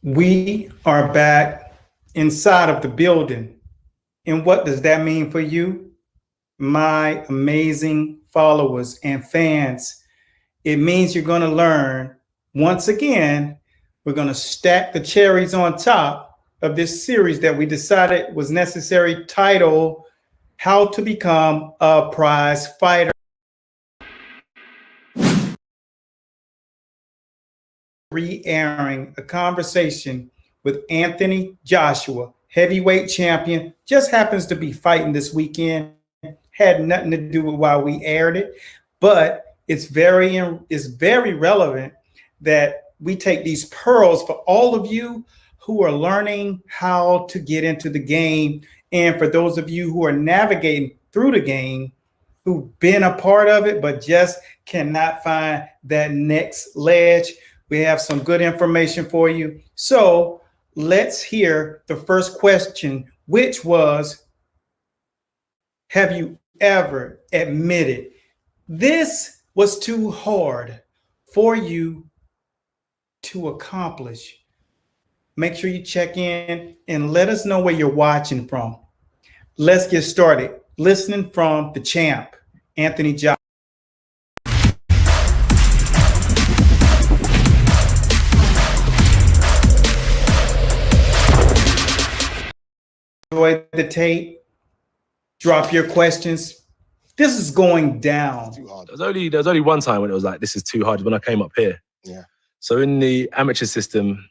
We are back inside of the building. And what does that mean for you, my amazing followers and fans? It means you're going to learn once again. We're going to stack the cherries on top of this series that we decided was necessary, titled How to Become a Prize Fighter. Re-airing a conversation with Anthony Joshua, heavyweight champion, just happens to be fighting this weekend. Had nothing to do with why we aired it, but it's very relevant that we take these pearls for all of you who are learning how to get into the game, and for those of you who are navigating through the game, who've been a part of it but just cannot find that next ledge. We have some good information for you. So let's hear the first question, which was, have you ever admitted this was too hard for you to accomplish? Make sure you check in and let us know where you're watching from. Let's get started. Listening from the champ, Anthony Joshua. Enjoy the tape. Drop your questions. This is going down. Too hard. There was only one time when it was like, this is too hard, when I came up here. Yeah. So in the amateur system,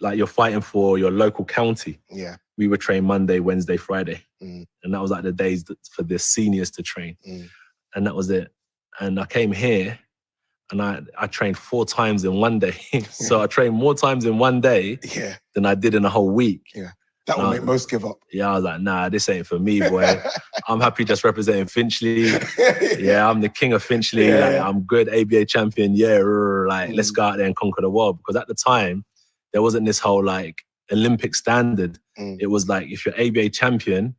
like you're fighting for your local county. Yeah. We would train Monday, Wednesday, Friday. Mm. And that was like the days for the seniors to train. Mm. And that was it. And I came here and I trained 4 times in one day. So I trained more times in one day Yeah. than I did in a whole week. Yeah. That will make most give up. Yeah, I was like, nah, this ain't for me, boy. I'm happy just representing Finchley. Yeah, I'm the king of Finchley. Yeah, Like, yeah. I'm good ABA champion. Yeah, like let's go out there and conquer the world. Because at the time, there wasn't this whole like Olympic standard. Mm. It was like, if you're ABA champion,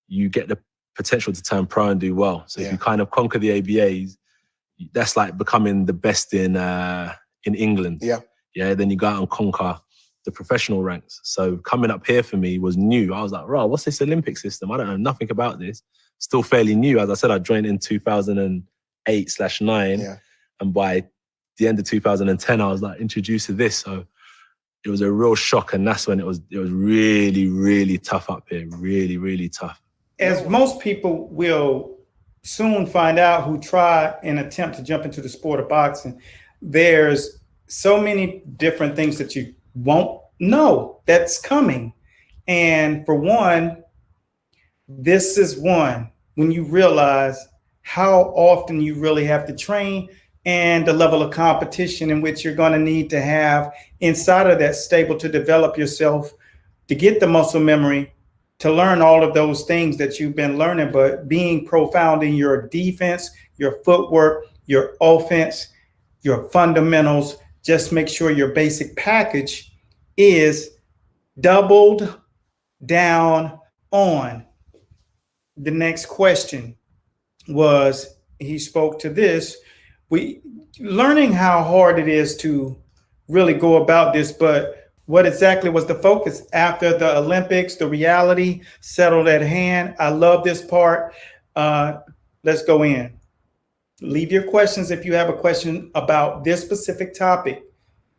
you get the potential to turn pro and do well. So if you kind of conquer the ABAs, that's like becoming the best in England. Yeah. Yeah, then you go out and conquer the professional ranks. So coming up here for me was new. I was like, right, what's this Olympic system? I don't know nothing about this. Still fairly new. As I said, I joined in 2008/9. Yeah. And by the end of 2010, I was like introduced to this. So it was a real shock. And that's when it was really, really tough up here. Really, really tough. As most people will soon find out who try and attempt to jump into the sport of boxing, there's so many different things that you won't know that's coming. And for one, this is one when you realize how often you really have to train and the level of competition in which you're going to need to have inside of that stable to develop yourself, to get the muscle memory, to learn all of those things that you've been learning, but being profound in your defense, your footwork, your offense, your fundamentals. Just make sure your basic package is doubled down on. The next question was, he spoke to this, learning how hard it is to really go about this, but what exactly was the focus after the Olympics, the reality settled at hand? I love this part. Let's go in. Leave your questions if you have a question about this specific topic,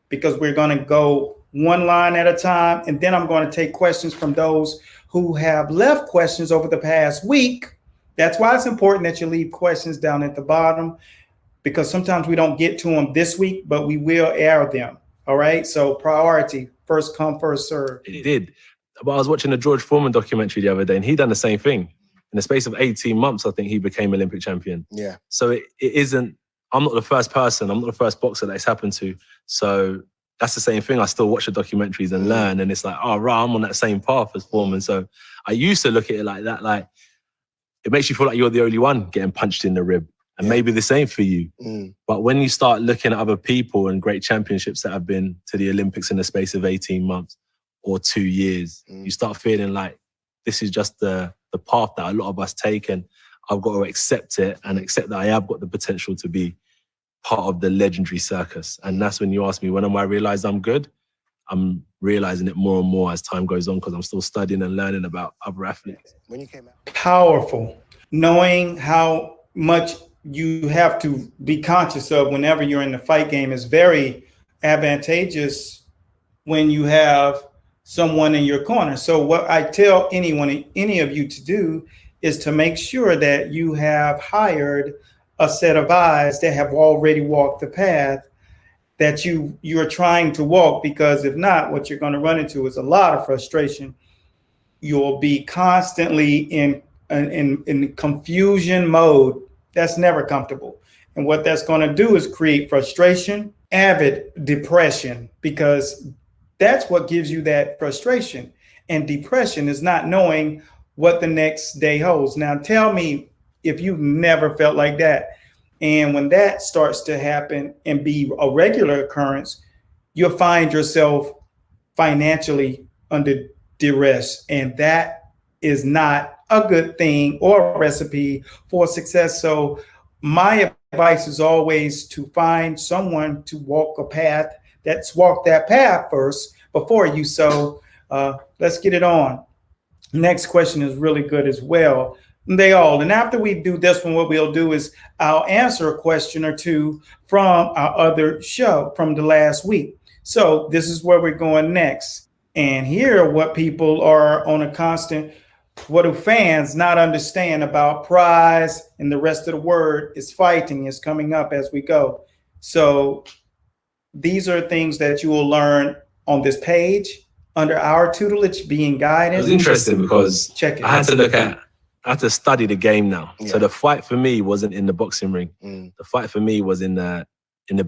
because we're going to go one line at a time, and then I'm going to take questions from those who have left questions over the past week. That's why it's important that you leave questions down at the bottom, because sometimes we don't get to them this week, but we will air them. All right. So priority, first come, first serve. It did. But I was watching a George Foreman documentary the other day, and he done the same thing. In the space of 18 months, I think he became Olympic champion. Yeah. So it isn't, I'm not the first person, I'm not the first boxer that it's happened to. So that's the same thing. I still watch the documentaries and learn, and it's like, oh, right, I'm on that same path as Foreman. So I used to look at it like that, like it makes you feel like you're the only one getting punched in the rib. And maybe the same for you. Mm. But when you start looking at other people and great championships that have been to the Olympics in the space of 18 months or 2 years, you start feeling like this is just the path that a lot of us take, and I've got to accept it and accept that I have got the potential to be part of the legendary circus. And that's when you ask me, when am I realized I'm good? I'm realizing it more and more as time goes on because I'm still studying and learning about other athletes. When you came out, Powerful. Knowing how much you have to be conscious of whenever you're in the fight game is very advantageous when you have someone in your corner. So what I tell any of you to do is to make sure that you have hired a set of eyes that have already walked the path that you're trying to walk, because if not, what you're going to run into is a lot of frustration. You'll be constantly in confusion mode. That's never comfortable. And what that's going to do is create frustration, avid depression, because that's what gives you that frustration. And depression is not knowing what the next day holds. Now, tell me if you've never felt like that. And when that starts to happen and be a regular occurrence, you'll find yourself financially under duress. And that is not a good thing or a recipe for success. So my advice is always to find someone to walk a path that's walk that path first before you. So let's get it on. Next question is really good as well. And after we do this one, what we'll do is I'll answer a question or two from our other show from the last week. So this is where we're going next. And here, what people are on a constant, what do fans not understand about prize, and the rest of the word is fighting, is coming up as we go. So these are things that you will learn on this page under our tutelage, being guided. It was interesting because check it. I had to study the game now. Yeah. So the fight for me wasn't in the boxing ring. The fight for me was in the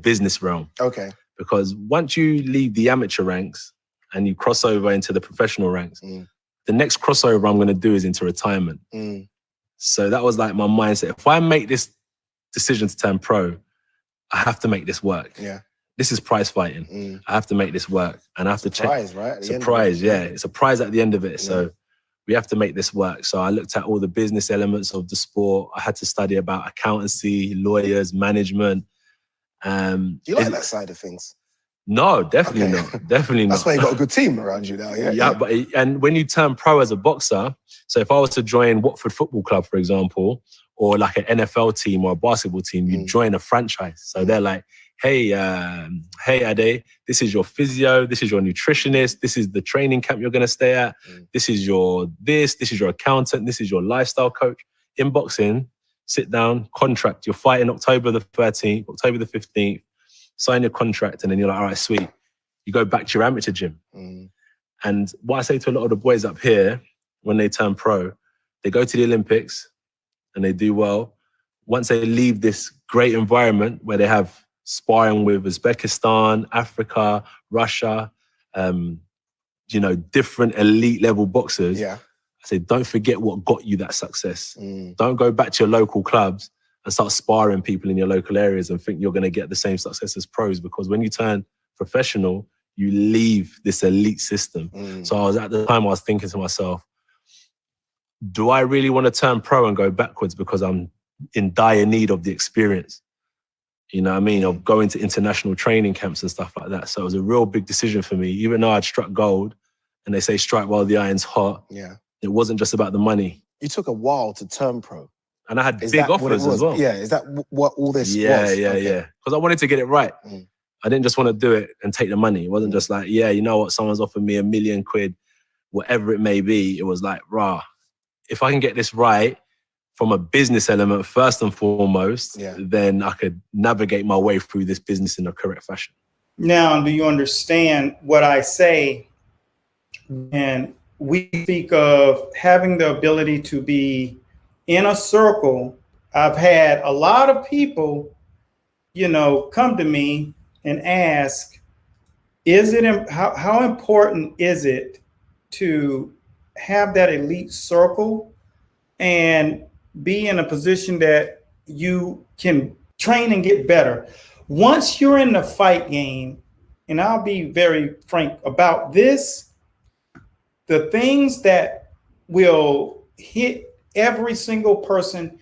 business realm. Okay. Because once you leave the amateur ranks and you cross over into the professional ranks, the next crossover I'm going to do is into retirement. So that was like my mindset. If I make this decision to turn pro, I have to make this work. Yeah. This is prize fighting. I have to make this work, and I have to check. Prize, right? It's a prize, yeah. It's a prize at the end of it. So we have to make this work. So I looked at all the business elements of the sport. I had to study about accountancy, lawyers, management. Do you like that side of things? No, definitely not. Definitely not. That's why you got a good team around you now. Yeah. And when you turn pro as a boxer, so if I was to join Watford Football Club, for example, or like an NFL team or a basketball team, you join a franchise. So they're like, hey Ade, this is your physio, this is your nutritionist, this is the training camp you're going to stay at, this is your accountant, this is your lifestyle coach. In boxing, sit down, contract. You're fighting October the 13th, October the 15th, sign your contract, and then you're like, all right, sweet. You go back to your amateur gym. And what I say to a lot of the boys up here, when they turn pro, they go to the Olympics and they do well. Once they leave this great environment where they have sparring with Uzbekistan, Africa, Russia, different elite level boxers. Yeah. I say, don't forget what got you that success. Don't go back to your local clubs and start sparring people in your local areas and think you're going to get the same success as pros, because when you turn professional, you leave this elite system. So I was thinking to myself, do I really want to turn pro and go backwards because I'm in dire need of the experience? You know what I mean? Of going to international training camps and stuff like that. So it was a real big decision for me. Even though I'd struck gold, and they say strike while the iron's hot. Yeah. It wasn't just about the money. You took a while to turn pro. And I had big offers as well. Yeah, is that what all this was? Yeah. Because I wanted to get it right. I didn't just want to do it and take the money. It wasn't just like, yeah, you know what, someone's offered me £1 million, whatever it may be. It was like, rah, if I can get this right, from a business element, first and foremost, then I could navigate my way through this business in a correct fashion. Now, do you understand what I say? And we speak of having the ability to be in a circle. I've had a lot of people, come to me and ask, how important is it to have that elite circle and be in a position that you can train and get better? Once you're in the fight game, and I'll be very frank about this, the things that will hit every single person.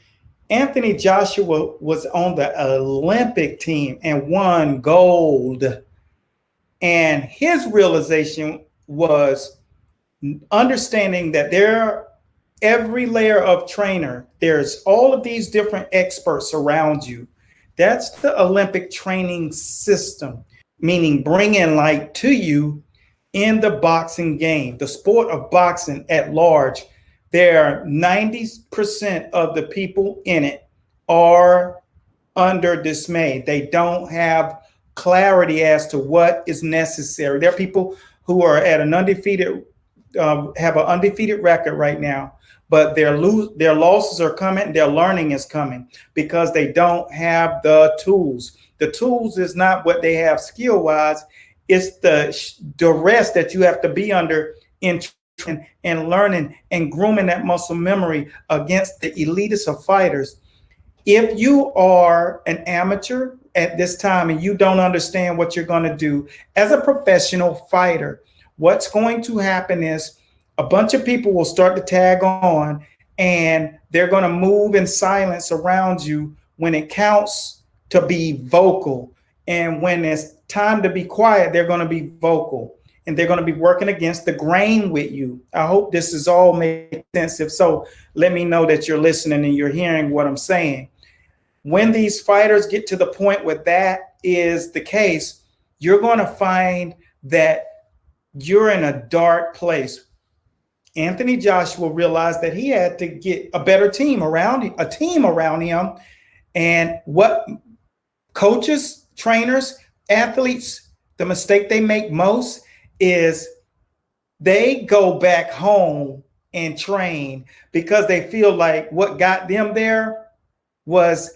Anthony Joshua was on the Olympic team and won gold. And his realization was understanding that every layer of trainer, there's all of these different experts around you. That's the Olympic training system, meaning bringing light to you in the boxing game, the sport of boxing at large. There are 90% of the people in it are under dismay. They don't have clarity as to what is necessary. There are people who are at an undefeated, have an undefeated record right now, but their losses are coming, their learning is coming because they don't have the tools. The tools is not what they have skill-wise, it's the rest that you have to be under in and learning and grooming that muscle memory against the elitist of fighters. If you are an amateur at this time and you don't understand what you're going to do as a professional fighter, what's going to happen is a bunch of people will start to tag on and they're going to move in silence around you when it counts to be vocal. And when it's time to be quiet, they're going to be vocal and they're going to be working against the grain with you. I hope this is all making sense. If so, let me know that you're listening and you're hearing what I'm saying. When these fighters get to the point where that is the case, you're going to find that you're in a dark place. Anthony Joshua realized that he had to get a better team around him. And what coaches, trainers, athletes, the mistake they make most is they go back home and train because they feel like what got them there was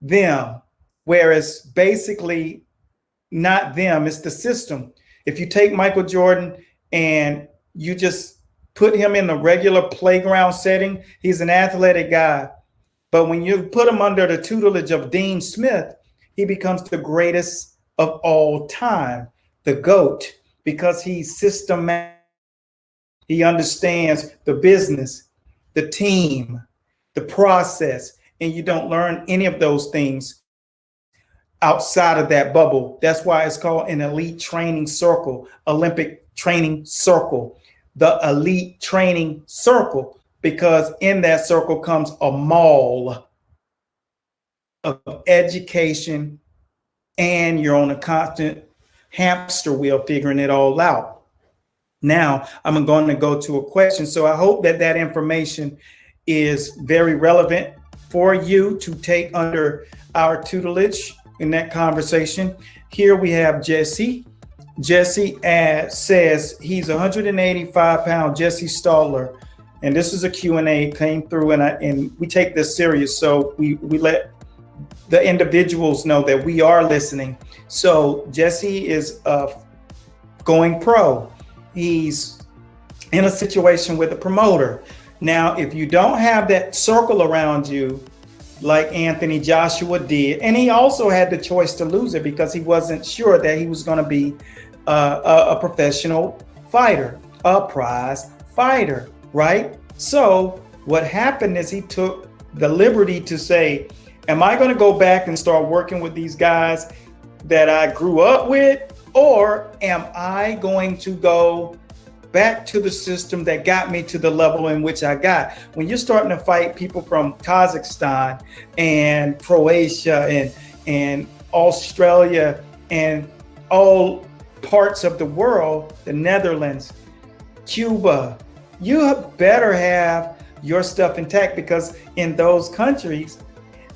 them, whereas basically not them, it's the system. If you take Michael Jordan and you just put him in the regular playground setting, he's an athletic guy. But when you put him under the tutelage of Dean Smith, he becomes the greatest of all time, the GOAT, because he's systematic. He understands the business, the team, the process, and you don't learn any of those things outside of that bubble. That's why it's called an elite training circle, Olympic training circle, the elite training circle, because in that circle comes a mall of education and you're on a constant hamster wheel figuring it all out. Now, I'm going to go to a question. So I hope that that information is very relevant for you to take under our tutelage in that conversation. Here we have Jesse. Jesse says he's 185 pound Jesse Staller. And this is a Q&A came through and we take this serious. So we let the individuals know that we are listening. So Jesse is going pro. He's in a situation with a promoter. Now, if you don't have that circle around you, like Anthony Joshua did, and he also had the choice to lose it because he wasn't sure that he was going to be a professional fighter, a prize fighter, right? So what happened is he took the liberty to say, am I going to go back and start working with these guys that I grew up with, or am I going to go back to the system that got me to the level in which I got? When you're starting to fight people from Kazakhstan and Croatia and Australia and all parts of the world, the Netherlands, Cuba, you better have your stuff intact, because in those countries,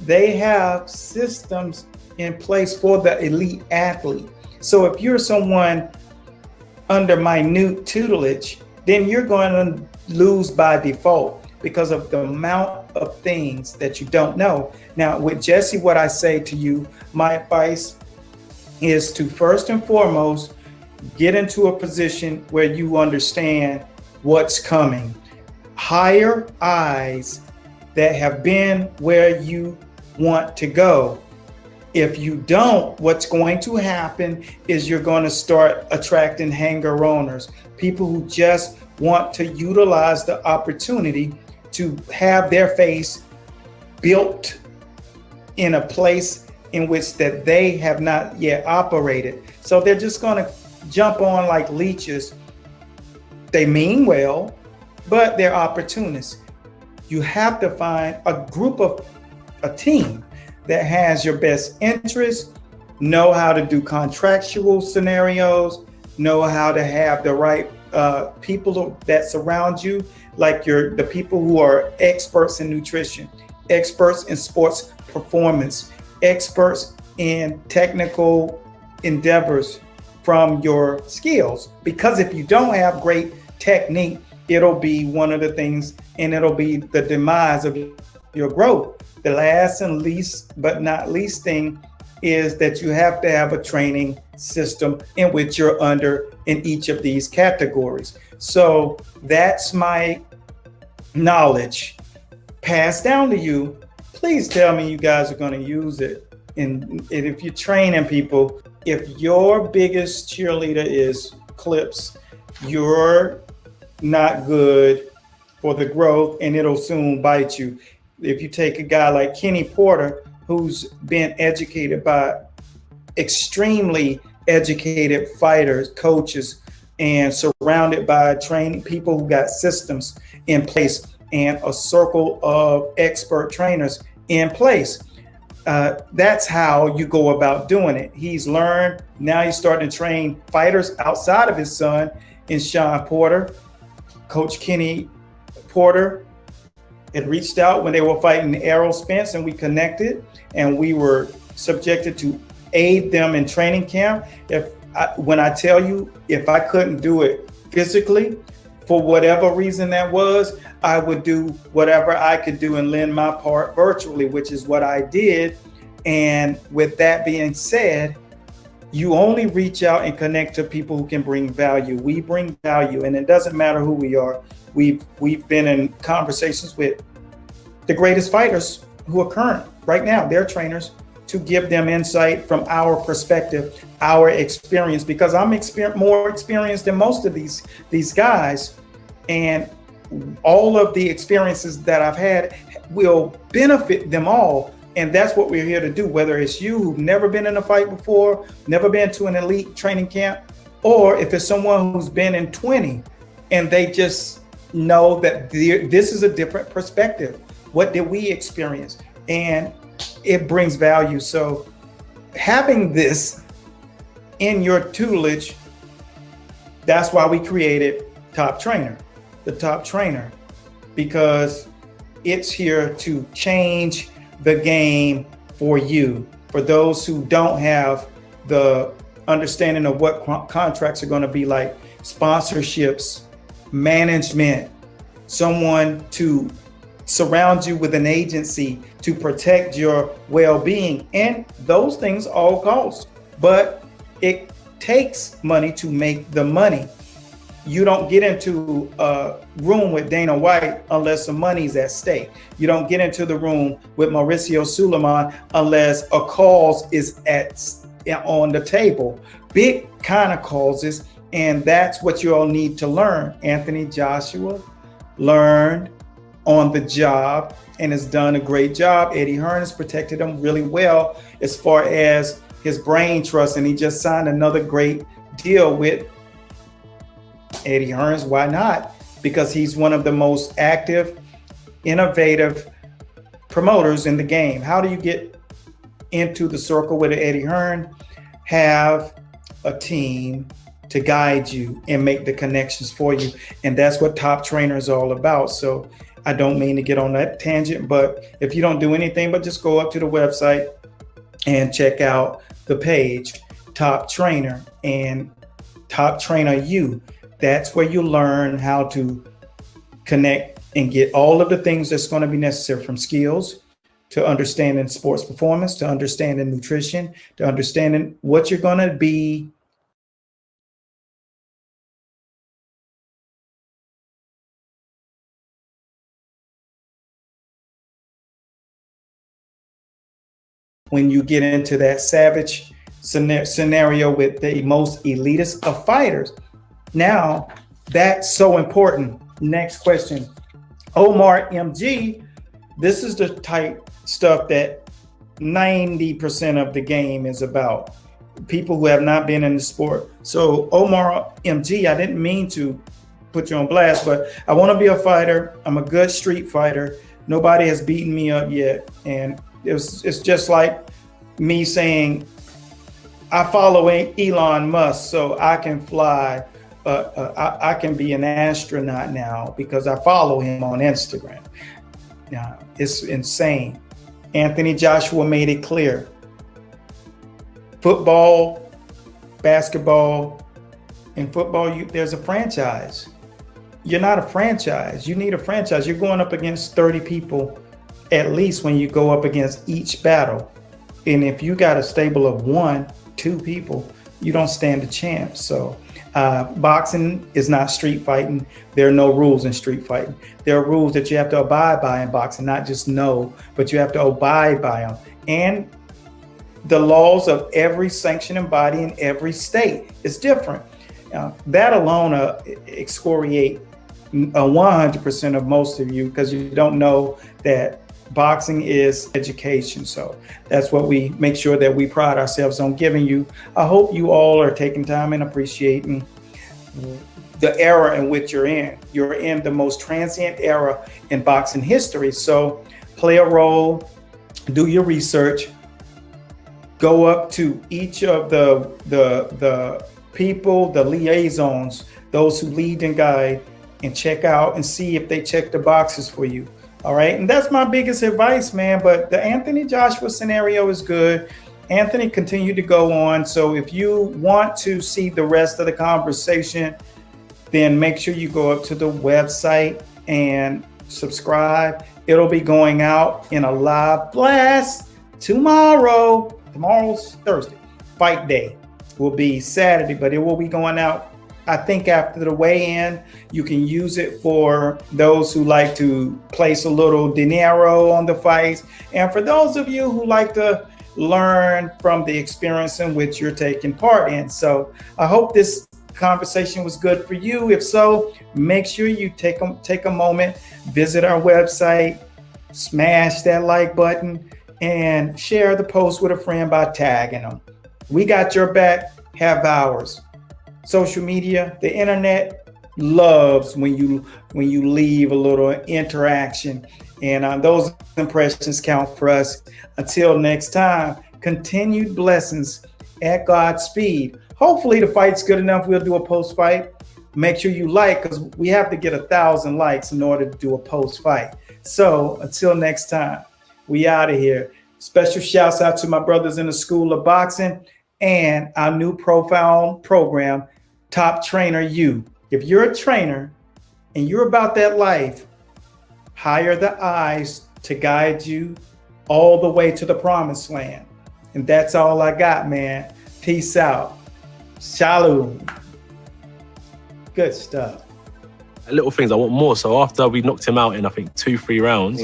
they have systems in place for the elite athlete. So if you're someone under minute tutelage, then you're going to lose by default because of the amount of things that you don't know. Now, with Jesse, what I say to you, my advice is to first and foremost, get into a position where you understand what's coming. Hire eyes that have been where you want to go. If you don't, what's going to happen is you're going to start attracting hanger owners, people who just want to utilize the opportunity to have their face built in a place in which that they have not yet operated. So they're just going to jump on like leeches. They mean well, but they're opportunists. You have to find a team that has your best interests, know how to do contractual scenarios, know how to have the right people that surround you, like the people who are experts in nutrition, experts in sports performance, experts in technical endeavors from your skills. Because if you don't have great technique, it'll be one of the things, and it'll be the demise of your growth. The last and least but not least thing is that you have to have a training system in which you're under in each of these categories. So that's my knowledge passed down to you. Please tell me you guys are going to use it. And if you're training people, if your biggest cheerleader is clips, you're not good for the growth, and it'll soon bite you. If you take a guy like Kenny Porter, who's been educated by extremely educated fighters, coaches, and surrounded by training people who got systems in place and a circle of expert trainers in place. That's how you go about doing it. He's learned. Now he's starting to train fighters outside of his son in Sean Porter. Coach Kenny Porter had reached out when they were fighting Errol Spence, and we connected, and we were subjected to aid them in training camp. When I tell you, if I couldn't do it physically, for whatever reason that was, I would do whatever I could do and lend my part virtually, which is what I did. And with that being said, you only reach out and connect to people who can bring value. We bring value, and it doesn't matter who we are. We've been in conversations with the greatest fighters who are current right now, their trainers, to give them insight from our perspective, our experience, because I'm more experienced than most of these guys, and all of the experiences that I've had will benefit them all. And that's what we're here to do, whether it's you who've never been in a fight before, never been to an elite training camp, or if it's someone who's been in 20 and they just know that this is a different perspective. What did we experience? And it brings value. So having this in your tutelage, that's why we created Top Trainer, the Top Trainer, because it's here to change the game for you. For those who don't have the understanding of what contracts are going to be like, sponsorships, management, someone to surround you with an agency to protect your well-being, and those things all cost, but it takes money to make the money. You don't get into a room with Dana White unless some money's at stake. You don't get into the room with Mauricio Suleiman unless a cause is on the table. Big kind of causes, and that's what you all need to learn. Anthony Joshua learned on the job and has done a great job. Eddie Hearn has protected him really well as far as his brain trust, and he just signed another great deal with Eddie Hearns. Why not? Because he's one of the most active, innovative promoters in the game. How do you get into the circle with Eddie Hearn? Have a team to guide you and make the connections for you. And that's what Top Trainer is all about. So I don't mean to get on that tangent, but if you don't do anything but just go up to the website and check out the page, Top Trainer and Top Trainer U. That's where you learn how to connect and get all of the things that's going to be necessary, from skills to understanding sports performance, to understanding nutrition, to understanding what you're going to be when you get into that savage scenario with the most elitist of fighters. Now, that's so important. Next question. Omar MG, this is the type stuff that 90% of the game is about. people who have not been in the sport. So Omar MG, I didn't mean to put you on blast, but I want to be a fighter. I'm a good street fighter. Nobody has beaten me up yet. And it's just like me saying, I follow Elon Musk so I can fly. I can be an astronaut now because I follow him on Instagram. Now, it's insane. Anthony Joshua made it clear. Football, basketball, in football, there's a franchise. You're not a franchise. You need a franchise. You're going up against 30 people at least when you go up against each battle. And if you got a stable of 1, 2 people, you don't stand a chance. So boxing is not street fighting. There are no rules in street fighting. There are rules that you have to abide by in boxing, not just know, but you have to abide by them. And the laws of every sanctioning body in every state is different. That alone excoriate 100% of most of you because you don't know that boxing is education. So that's what we make sure that we pride ourselves on giving you. I hope you all are taking time and appreciating the era in which you're in. You're in the most transient era in boxing history. So play a role, do your research, go up to each of the people, the liaisons, those who lead and guide, and check out and see if they check the boxes for you. All right. And that's my biggest advice, man. But the Anthony Joshua scenario is good. Anthony continued to go on. So if you want to see the rest of the conversation, then make sure you go up to the website and subscribe. It'll be going out in a live blast tomorrow. Tomorrow's Thursday. Fight day will be Saturday, but it will be going out, I think, after the weigh-in. You can use it for those who like to place a little dinero on the fights. And for those of you who like to learn from the experience in which you're taking part in. So I hope this conversation was good for you. If so, make sure you take a moment, visit our website, smash that like button, and share the post with a friend by tagging them. We got your back, have ours. Social media, the internet loves when you leave a little interaction, and those impressions count for us. Until next time, continued blessings at God's speed. Hopefully the fight's good enough. We'll do a post fight. Make sure you like, because we have to get 1,000 likes in order to do a post fight. So until next time, we out of here. Special shouts out to my brothers in the School of Boxing and our new profound program, Top Trainer U. If you're a trainer and you're about that life, hire the eyes to guide you all the way to the promised land. And that's all I got, man. Peace out. Shalom. Good stuff. Little things, I want more. So after we knocked him out in, I think, 2-3 rounds,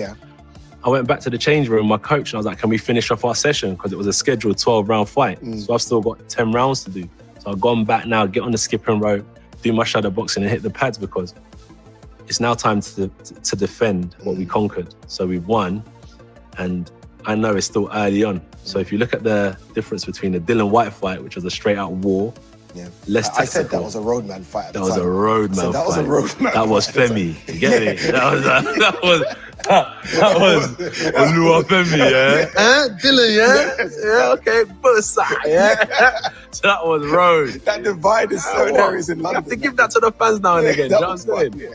I went back to the change room, my coach, and I was like, can we finish off our session? Because it was a scheduled 12-round fight. So I've still got 10 rounds to do. So I've gone back now, get on the skipping rope, do my shadow boxing and hit the pads, because it's now time to defend what we conquered. So we've won, and I know it's still early on. So if you look at the difference between the Dylan White fight, which was a straight out war, less tactical. I said that was a roadman fight. That was a roadman fight. That was a roadman. That was Femi. You get me? That was Olua Femi, yeah? Dylan, yeah? Yeah, okay, put aside, yeah? So that was road. That divide is so there is in London. You have to give that to the fans now and again, you know what I'm saying?